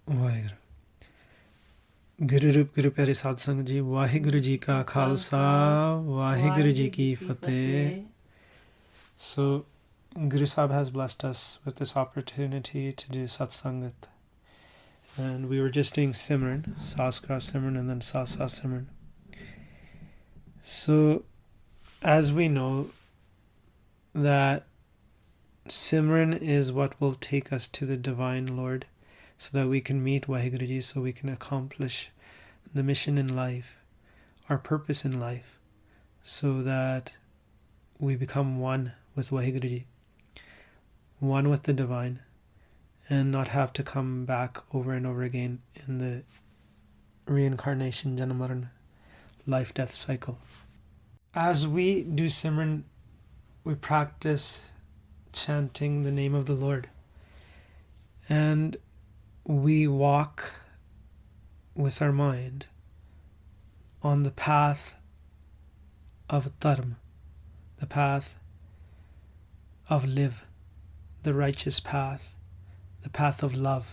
ਵਾਹਿਗੁਰੂ ਗੁਰੂ ਰੂਪ ਗੁਰੂ ਪਿਆਰੇ ਸਾਧ ਸੰਗਤ ਜੀ, ਵਾਹਿਗੁਰੂ ਜੀ ਕਾ ਖਾਲਸਾ, ਵਾਹਿਗੁਰੂ ਜੀ ਕੀ ਫਤਿਹ. So Guru Sahib has blessed us with this opportunity to do satsangat, and we were just doing Simran, Saskar Simran and then Sasa Simran. So as we know that Simran is what will take us to the Divine Lord, so that we can meet Vaheguru Ji, so we can accomplish the mission in life, our purpose in life, so that we become one with Vaheguru Ji, one with the Divine, and not have to come back over and over again in the reincarnation, Janamaran, life-death cycle. As we do Simran, we practice chanting the name of the Lord, and we walk with our mind on the path of dharma, the path of live, the righteous path, the path of love.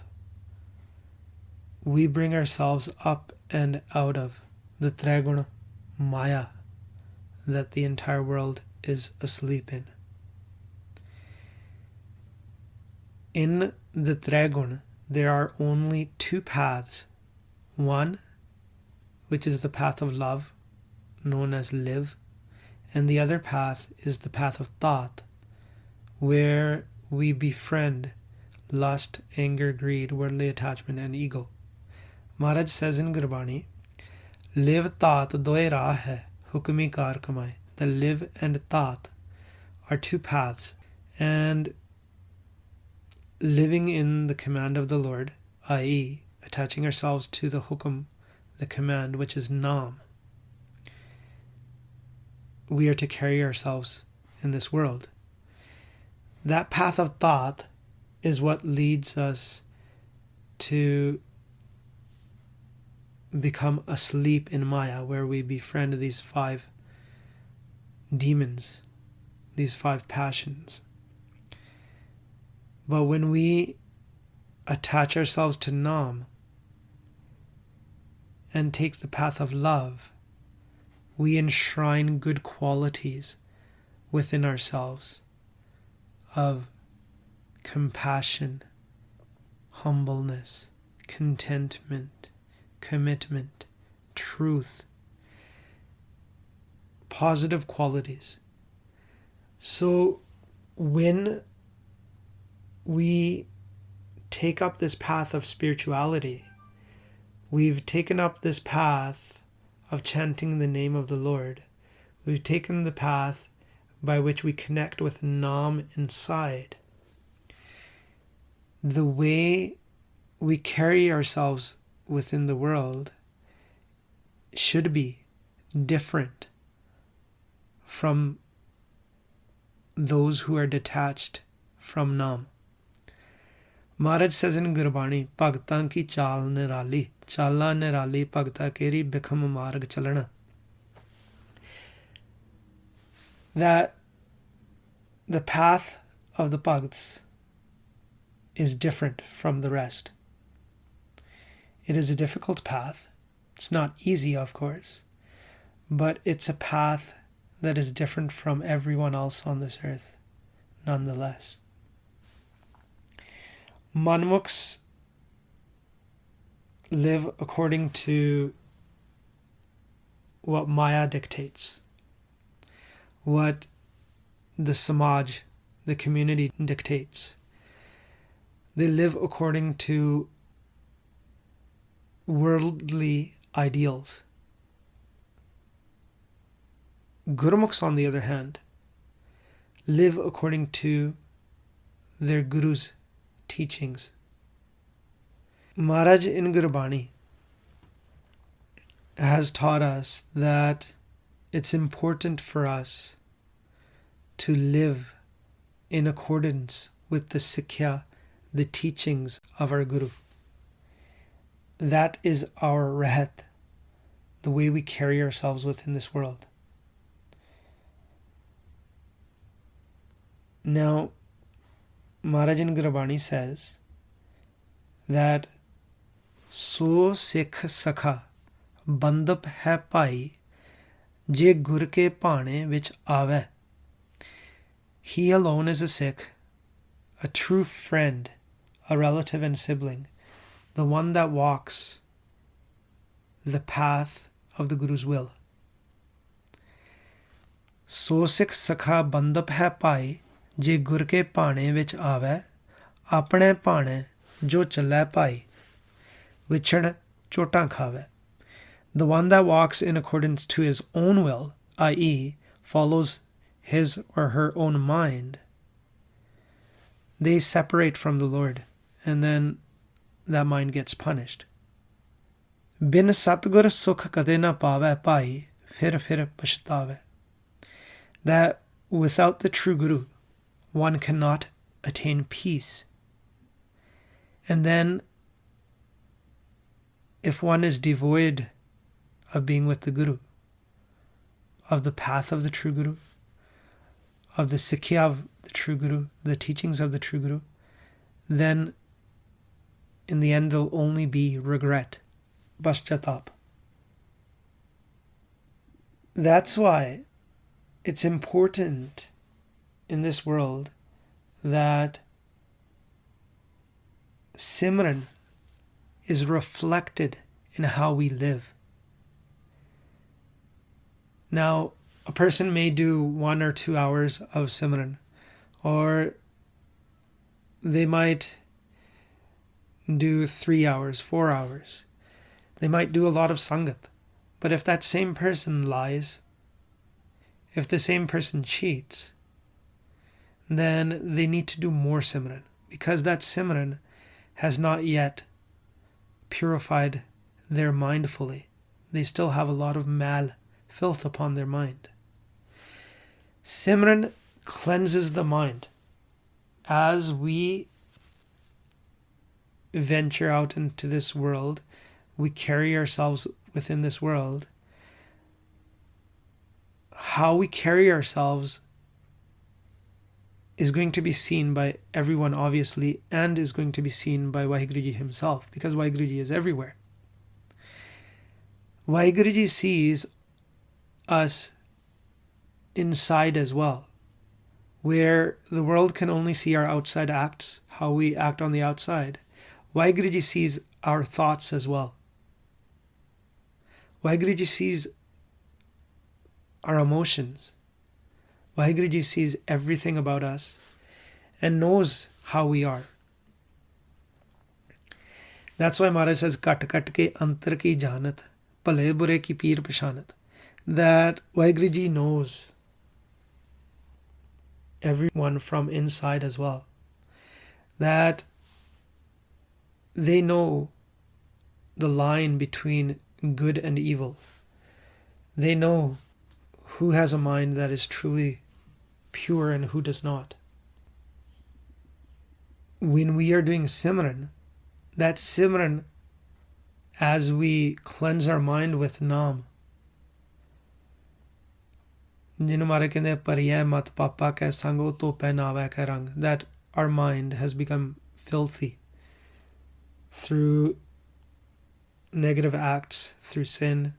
We bring ourselves up and out of the Triguna Maya that the entire world is asleep in. In the Triguna, there are only two paths. One, which is the path of love, known as live, and the other path is the path of thought, where we befriend lust, anger, greed, worldly attachment, and ego. Maharaj says in Gurbani, live thought doye raah hai, hukmi kar kamai. The live and thought are two paths, and living in the command of the Lord, i.e., attaching ourselves to the hukum, the command, which is Naam, we are to carry ourselves in this world. That path of thought is what leads us to become asleep in Maya, where we befriend these 5 demons, these 5 passions. But when we attach ourselves to Naam and take the path of love, we enshrine good qualities within ourselves of compassion, humbleness, contentment, commitment, truth, positive qualities. So when we take up this path of spirituality, we've taken up this path of chanting the name of the Lord, we've taken the path by which we connect with Naam inside. The way we carry ourselves within the world should be different from those who are detached from Naam. Maharaj says in Gurbani, Bhagtan ki chal nirali, chala nirali bhagta keri bikham marg chalana. That the path of the Bhagats is different from the rest. It is a difficult path. It's not easy, of course, but it's a path that is different from everyone else on this earth, nonetheless. Manmukhs live according to what Maya dictates, what the Samaj, the community dictates. They live according to worldly ideals. Gurmukhs, on the other hand, live according to their Guru's teachings. Maharaj in Gurbani has taught us that it's important for us to live in accordance with the Sikhya, the teachings of our Guru. That is our rahat, the way we carry ourselves within this world. Now, Maharaj in Gurbani says that ਸੋ ਸਿੱਖ ਸਖਾ ਬੰਦਪ ਹੈ ਭਾਈ ਜੇ ਗੁਰ ਕੇ ਭਾਣੇ ਵਿੱਚ ਆਵੈ. He alone is a Sikh, a true friend, a relative and sibling, the one that walks the path of the Guru's will. So Sikh Sakha Bandap hai pai, je gur ke paane vich aave, apne paane jo chale pai, vichad chotan khave. The one that walks in accordance to his own will, i.e., follows his or her own mind, they separate from the Lord, and then that mind gets punished. Bin satgur sukh kade na paave pai, fir pashtave. That without the true Guru, one cannot attain peace. And then, if one is devoid of being with the Guru, of the path of the true Guru, of the Sikhya of the true Guru, the teachings of the true Guru, then in the end there'll only be regret, paschatap. That's why it's important in this world that Simran is reflected in how we live. Now, a person may do 1 or 2 hours of Simran, or they might do 3 hours, 4 hours. They might do a lot of Sangat. But if that same person lies, if the same person cheats, then they need to do more Simran, because that Simran has not yet purified their mind fully. They still have a lot of mal, filth upon their mind. Simran cleanses the mind. As we venture out into this world, we carry ourselves within this world. How we carry ourselves is going to be seen by everyone, obviously, and is going to be seen by Vaheguruji himself, because Vaheguruji is everywhere. Vaheguruji sees us inside as well, where the world can only see our outside acts, how we act on the outside. Vaheguruji sees our thoughts as well. Vaheguruji sees our emotions. Vaheguruji sees everything about us and knows how we are. That's why Maharaj says, kat kat ke antar ki janat, bhale bure ki peer pashanat. That Vaheguruji knows everyone from inside as well. That they know the line between good and evil. They know who has a mind that is truly pure and who does not. When we are doing Simran, that Simran, as we cleanse our mind with Naam, that our mind has become filthy through negative acts, through sin,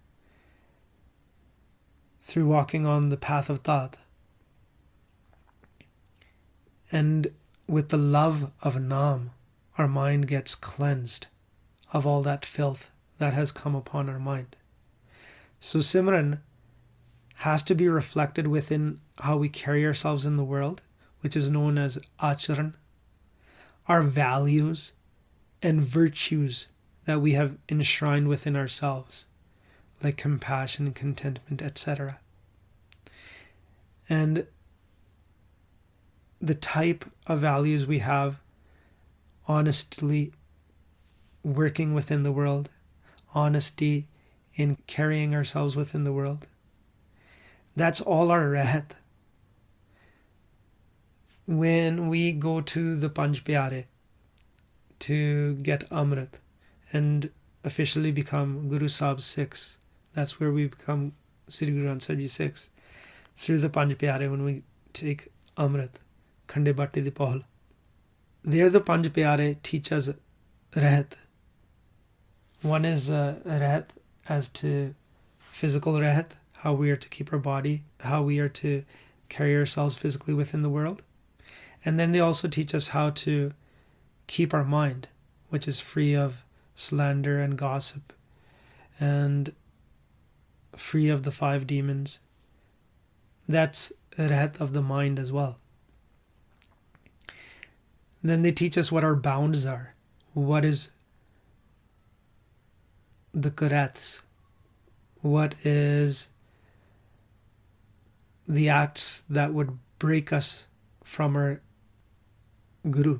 through walking on the path of Tat. And with the love of Naam, our mind gets cleansed of all that filth that has come upon our mind. So Simran has to be reflected within how we carry ourselves in the world, which is known as Acharan, our values and virtues that we have enshrined within ourselves, like compassion, contentment, etc. And the type of values we have, honestly working within the world, honesty in carrying ourselves within the world. That's all our rahat. When we go to the Panj Pyare to get Amrit and officially become Guru Sahib's Sikhs, that's where we become Sri Guru Granth Sahib Ji Sikhs, through the Panj Pyare when we take Amrit, Khande Batti di Pahal. There the Panj Pyare teach us rahat. One is rehat, as to physical rehat, how we are to keep our body, how we are to carry ourselves physically within the world. And then they also teach us how to keep our mind, which is free of slander and gossip, and free of the 5 demons. That's rehat of the mind as well. Then they teach us what our bounds are. What is the karats? What is the acts that would break us from our guru?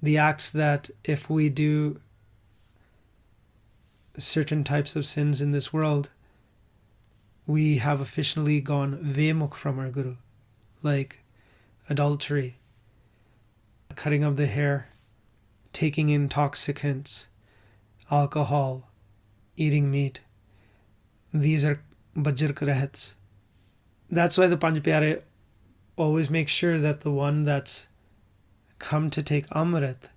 The acts that if we do certain types of sins in this world, we have officially gone vemukh from our guru, like adultery, cutting of the hair, taking intoxicants, alcohol, eating meat. These are bajr karahats. That's why the Panj Pyare always make sure that the one that's come to take Amrit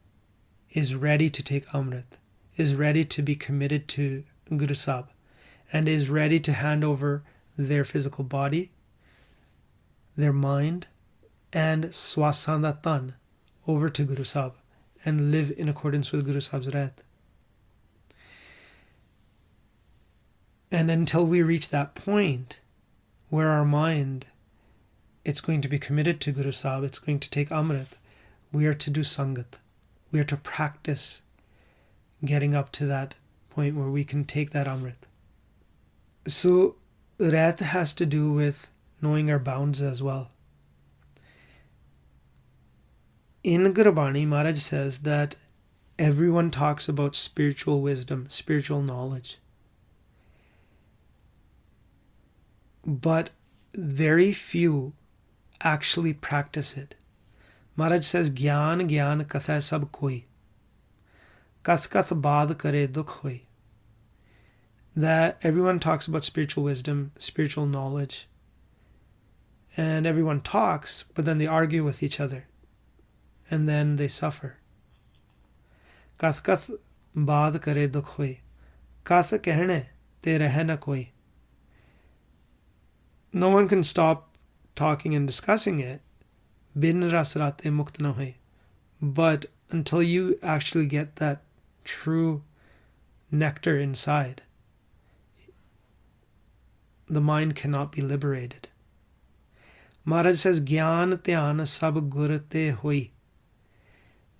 is ready to take Amrit, is ready to be committed to Guru Sahib, and is ready to hand over their physical body, their mind, and swasanda tan over to Guru Sahib and live in accordance with Guru Sahib's rehat. And until we reach that point where our mind, it's going to be committed to Guru Sahib, it's going to take Amrit, we are to do Sangat. We are to practice getting up to that point where we can take that Amrit. So rehat has to do with knowing our bounds as well. In Gurbani, Maharaj says that everyone talks about spiritual wisdom, spiritual knowledge. But very few actually practice it. Maharaj says, Gyan Gyan Katha Sab Koi. Kath Kath Baad Kare Dukh Hoi. That everyone talks about spiritual wisdom, spiritual knowledge. And everyone talks, but then they argue with each other. And then they suffer. Kath Kath Baad Kare Dukh Hoi. Kath Kehne Te Rahe Na Koi. No one can stop talking and discussing it. Bin ras rate mukt na hoye. But until you actually get that true nectar inside, the mind cannot be liberated. Maharaj says, Gyan Dhyan Sab Gur Te Hoi.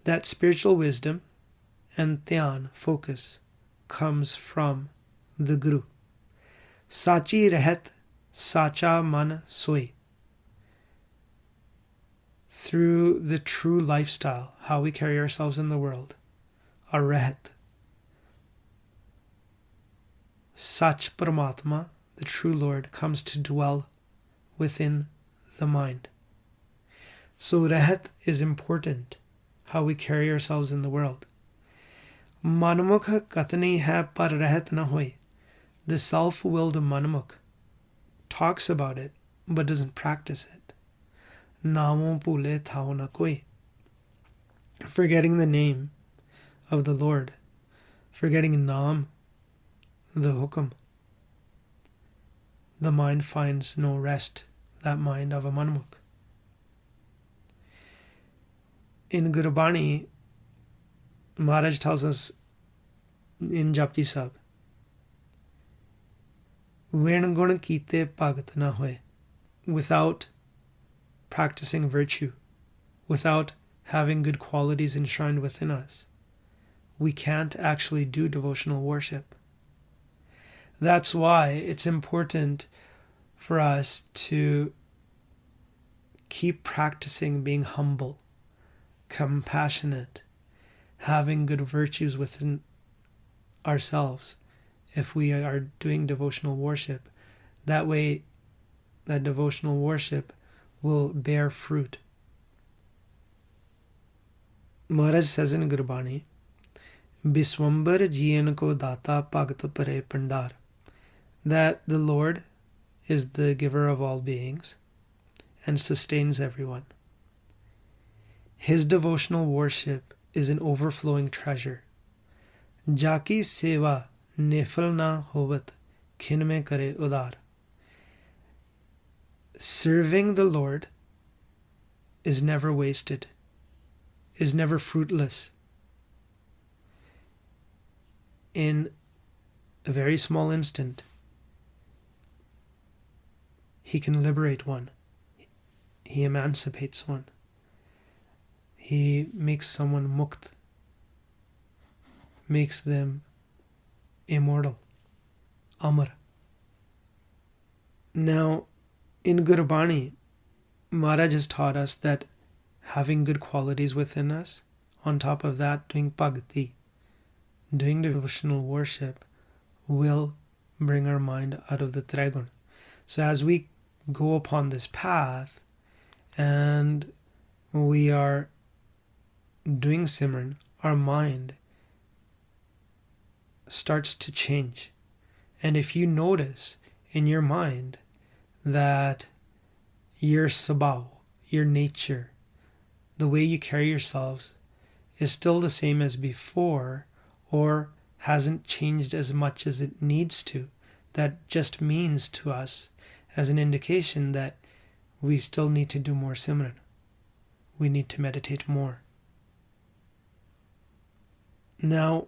That spiritual wisdom and dhyan, focus, comes from the Guru. Sachi Rehat Sacha Man Soi. Through the true lifestyle, how we carry ourselves in the world, our rehat. Sach Paramatma, the true Lord, comes to dwell within the mind. So rehat is important, how we carry ourselves in the world. Manmukh katni hai par rehat na hoy. The self-willed manmukh talks about it, but doesn't practice it. Namo pule thao na koi. Forgetting the name of the Lord, forgetting Nam, the hukum, the mind finds no rest, that mind of a manmukh. In Gurbani, Maharaj tells us in Japji Sahib, Ven gun kite bhagat na hoye. Without practicing virtue, without having good qualities enshrined within us, we can't actually do devotional worship. That's why it's important for us to keep practicing being humble, compassionate, having good virtues within ourselves if we are doing devotional worship. That way, that devotional worship will bear fruit. Maharaj says in Gurbani, Biswambar jiyan ko data bhagat pare pandar. That the Lord is the giver of all beings and sustains everyone. His devotional worship is an overflowing treasure, जाकी सेवा निफल ना होवत खिन में करे उदार. Serving the Lord is never wasted, is never fruitless. In a very small instant, he can liberate one. He emancipates one. He makes someone mukt, makes them immortal, amar. Now, in Gurbani, Maharaj has taught us that having good qualities within us, on top of that, doing bhakti, doing devotional worship, will bring our mind out of the trigun. So as we go upon this path and we are doing Simran, our mind starts to change. And if you notice in your mind that your sabhav, your nature, the way you carry yourselves is still the same as before, or hasn't changed as much as it needs to, that just means to us as an indication that we still need to do more Simran. We need to meditate more. Now,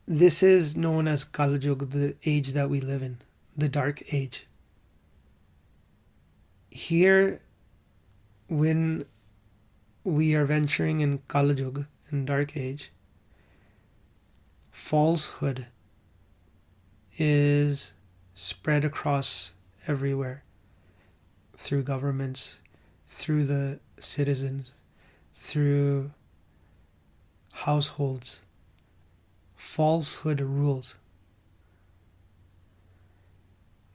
this is known as Kalyug, the age that we live in, the dark age. Here, when we are venturing in Kalyug, in dark age, falsehood is spread across everywhere, through governments, through the citizens, through households. Falsehood rules.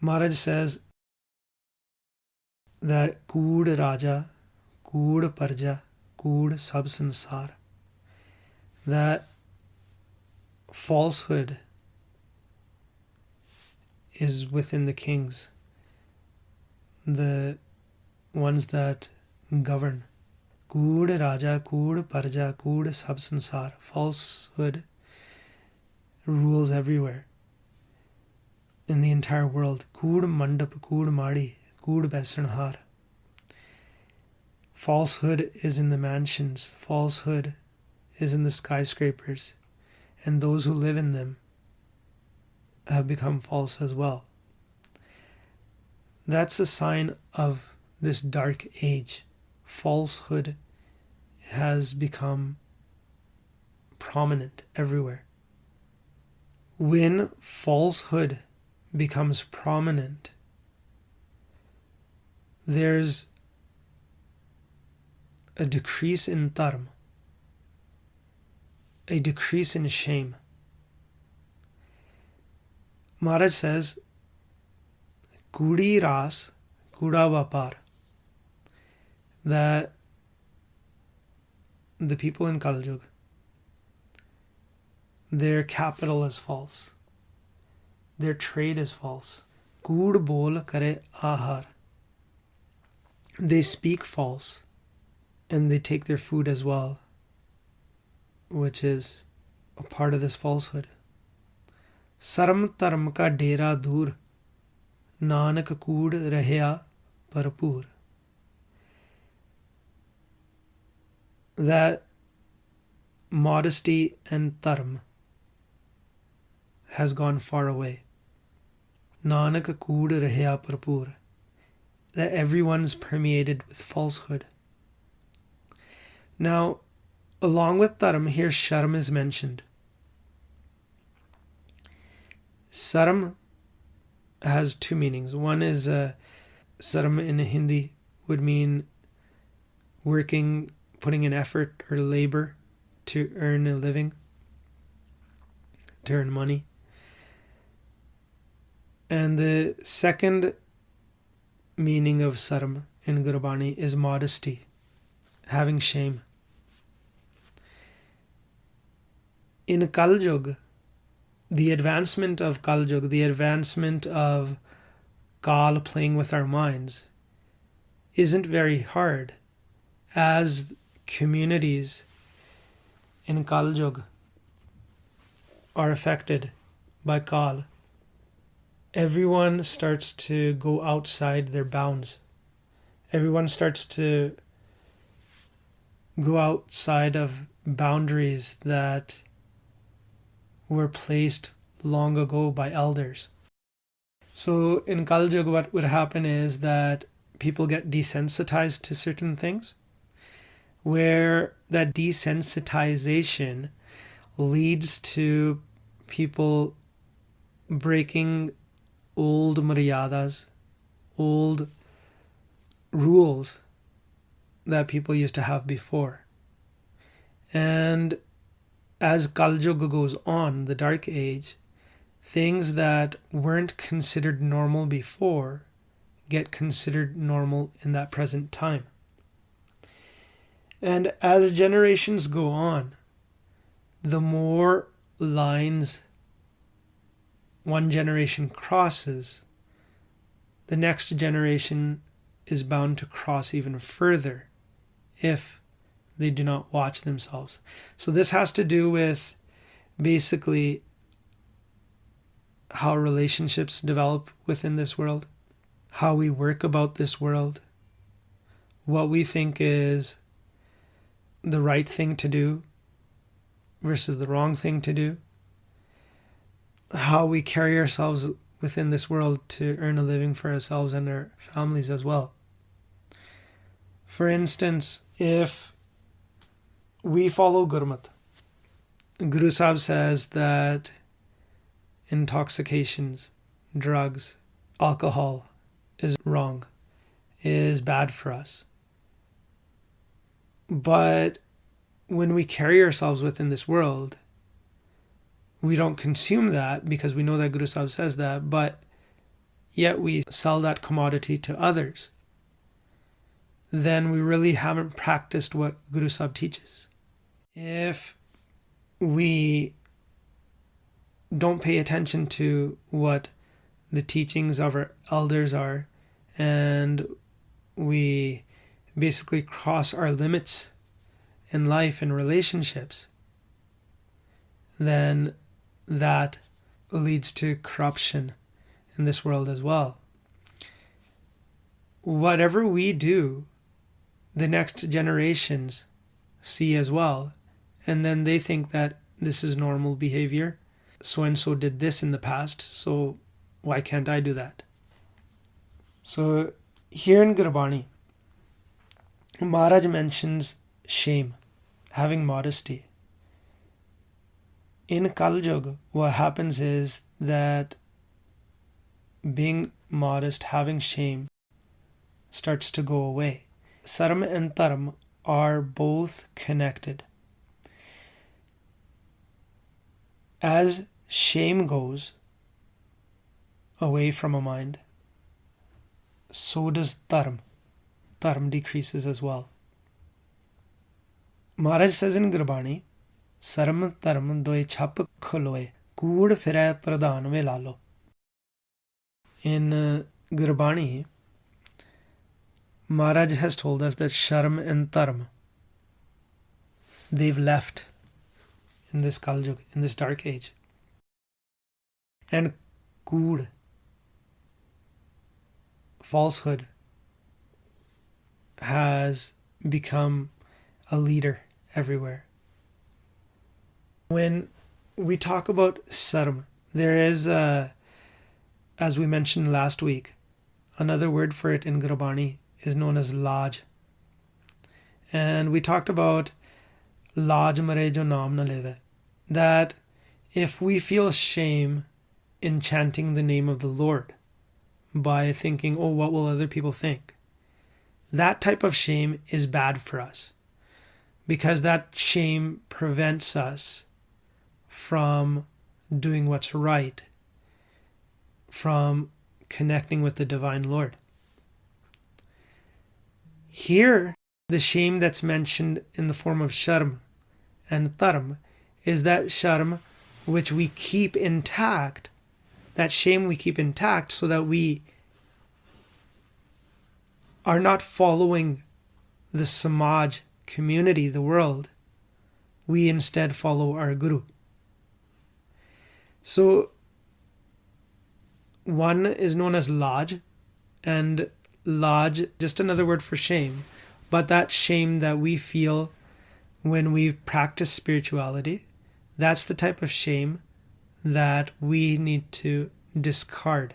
Maharaj says that Kood Raja, Kood Parja, Kood Sab Sansar, that falsehood is within the kings, the ones that govern. Kood Raja, Kood Parja, Kood Sab Sansar. Falsehood rules everywhere in the entire world. Kood Mandap, Kood Madi, Kood Besanhar. Falsehood is in the mansions. Falsehood is in the skyscrapers. And those who live in them have become false as well. That's a sign of this dark age. Falsehood has become prominent everywhere. When falsehood becomes prominent, there's a decrease in dharma, a decrease in shame. Maharaj says, Kudi Ras, Kuda Vapar, that the people in Kalyug, their capital is false, their trade is false. Kood bol kare ahar. They speak false, and they take their food as well, which is a part of this falsehood. Saram taram ka dera dur, nanak kood rahya parpur. That modesty and dharma has gone far away. Nanak kood rahya parpur. That everyone's permeated with falsehood. Now, along with dharma, here sharm is mentioned. Saram has two meanings. One is saram in Hindi would mean working, putting in effort or labor to earn a living, to earn money. And the second meaning of saram in Gurbani is modesty, having shame. In Kalyug, the advancement of Kalyug, the advancement of Kal playing with our minds, isn't very hard, as communities in Kalyug are affected by Kal, everyone starts to go outside their bounds. Everyone starts to go outside of boundaries that were placed long ago by elders. So in Kalyug, what would happen is that people get desensitized to certain things, where that desensitization leads to people breaking old maryadas, old rules that people used to have before. And as Kalyug goes on, the Dark Age, things that weren't considered normal before get considered normal in that present time. And as generations go on, the more lines one generation crosses, the next generation is bound to cross even further if they do not watch themselves. So this has to do with basically how relationships develop within this world, how we work about this world, what we think is the right thing to do versus the wrong thing to do, how we carry ourselves within this world to earn a living for ourselves and our families as well. For instance, if we follow Gurmat, Guru Sahib says that intoxications, drugs, alcohol is wrong, is bad for us. But when we carry ourselves within this world, we don't consume that because we know that Guru Sahib says that, but yet we sell that commodity to others. Then we really haven't practiced what Guru Sahib teaches. If we don't pay attention to what the teachings of our elders are, and we basically cross our limits in life and relationships, then that leads to corruption in this world as well. Whatever we do, the next generations see as well, and then they think that this is normal behavior. So and so did this in the past, so why can't I do that? So here in Gurbani, Maharaj mentions shame, having modesty. In Kalyug, what happens is that being modest, having shame, starts to go away. Saram and Taram are both connected. As shame goes away from a mind, so does Taram. Taram decreases as well. Maharaj says in Gurbani, Saram Taram doe chap kholoe, kood phire pradhan ve lalo. In Gurbani, Maharaj has told us that Sharm and Taram, they've left in this Kalyug, in this dark age. And Kood, falsehood, has become a leader everywhere. When we talk about Sarm, there is, as we mentioned last week, another word for it in Gurbani is known as Laj. And we talked about Laj mare jo naam na leve, that if we feel shame in chanting the name of the Lord by thinking, oh, what will other people think? That type of shame is bad for us, because that shame prevents us from doing what's right, from connecting with the Divine Lord. Here, the shame that's mentioned in the form of Sharm and Taram is that Sharm which we keep intact, that shame we keep intact, so that we are not following the Samaj community, the world. We instead follow our Guru. So one is known as laj, and laj, just another word for shame, but that shame that we feel when we practice spirituality, that's the type of shame that we need to discard.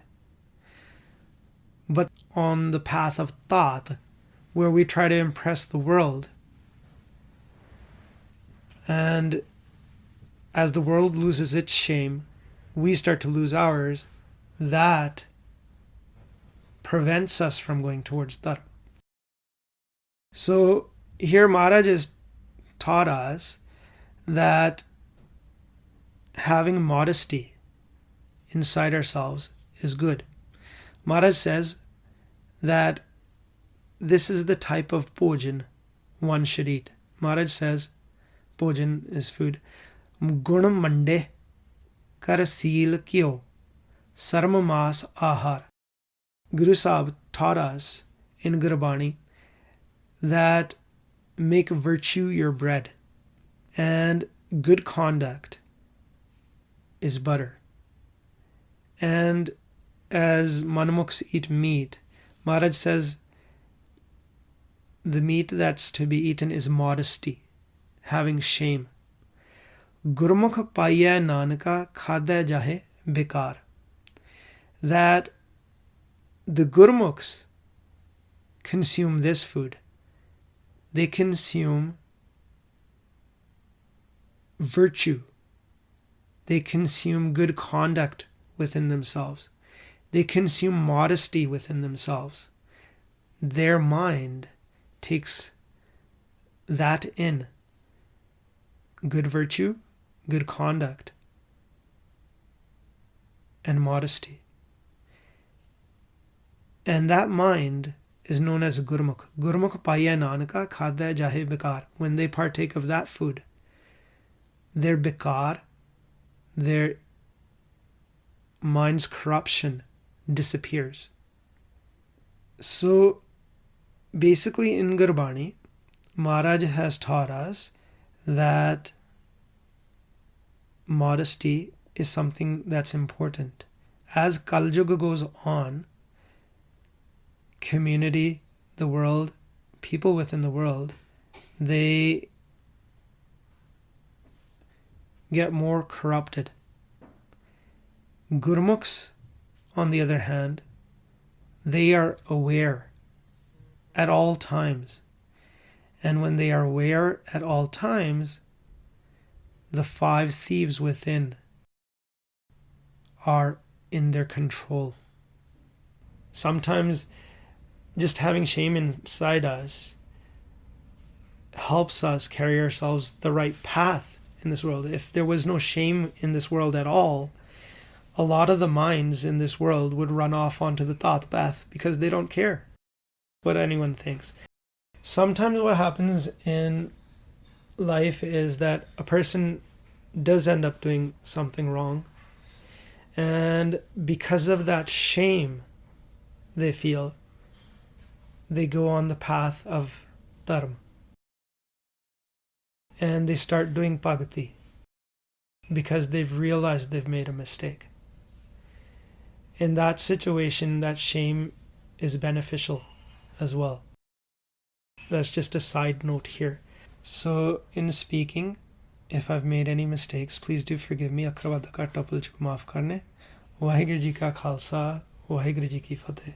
But on the path of thought, where we try to impress the world, and as the world loses its shame, we start to lose ours, that prevents us from going towards dharma. So here Maharaj has taught us that having modesty inside ourselves is good. Maharaj says that this is the type of bhojan one should eat. Maharaj says bhojan is food. Gun mande kar seal kyo sarma mas ahar. Guru Sahib taught us in Gurbani that make virtue your bread, and good conduct is butter. And as Manamukhs eat meat, Maharaj says the meat that's to be eaten is modesty, having shame. Gurmukh paiya nanaka khada jahe bekar. That the Gurmukhs consume this food. They consume virtue. They consume good conduct within themselves. They consume modesty within themselves. Their mind takes that in. Good virtue, good conduct, and modesty. And that mind is known as a Gurmukh. Gurmukh paiya nanaka khada jahe bekar. When they partake of that food, their bekar, their mind's corruption disappears. So basically in Gurbani, Maharaj has taught us that modesty is something that's important. As Kalyug goes on, community, the world, people within the world, they get more corrupted. Gurmukhs, on the other hand, they are aware at all times. And when they are aware at all times, the 5 thieves within are in their control. Sometimes just having shame inside us helps us carry ourselves the right path in this world. If there was no shame in this world at all, a lot of the minds in this world would run off onto the thought path because they don't care what anyone thinks. Sometimes what happens in life is that a person does end up doing something wrong, and because of that shame they feel, they go on the path of dharma and they start doing bhakti because they've realized they've made a mistake. In that situation, that shame is beneficial as well. That's just a side note here. So in speaking, if I've made any mistakes, please do forgive me. Akrabada ka tapul chuk maaf karne. Waheguru ji ka khalsa, Waheguru ji ki fateh.